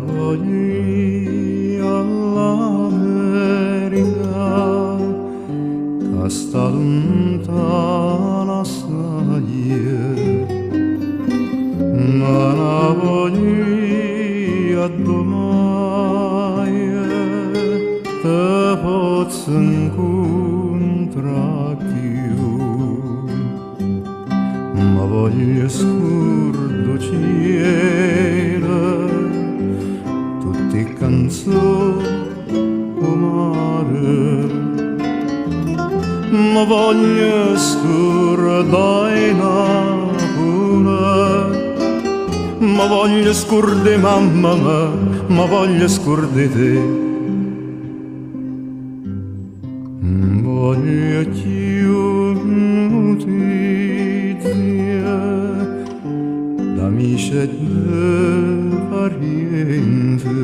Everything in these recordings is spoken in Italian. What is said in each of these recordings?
voglio all'America che sta lontana assai, ma la voglio a domani te posso incontrare più, ma voglio scurdo cielo tutti canzoni o mare, ma voglio scordare Napoli, ma voglio scordare mamma mia, ma voglio scordare te. Voglio più notizie d'amici e di parenti,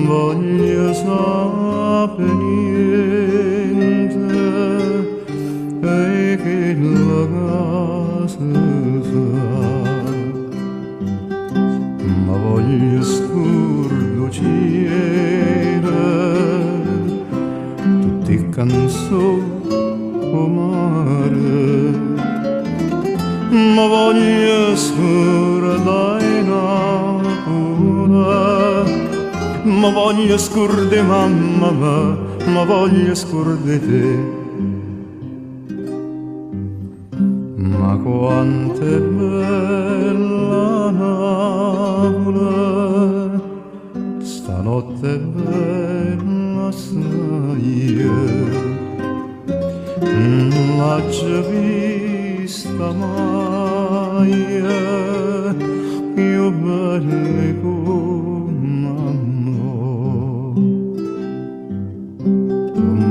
voglio sapere niente e che la casa fa, ma voglio scurdo cielo tutti canzoni o mare, ma voglio scordare Napoli, ma voglio scordare mamma mia, ma voglio scordare te. Ma quanto è bella Napoli, stanotte è bella assai, non l'ho già vista mai, più bella come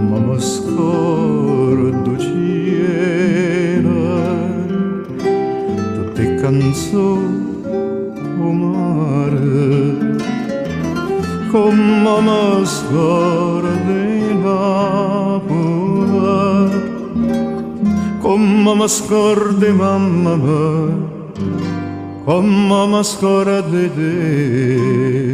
ma mi scordo cielo tutte canzoni o mare, come mi scordo Napoli, come mi scordo mamma mia, come mi scordo te.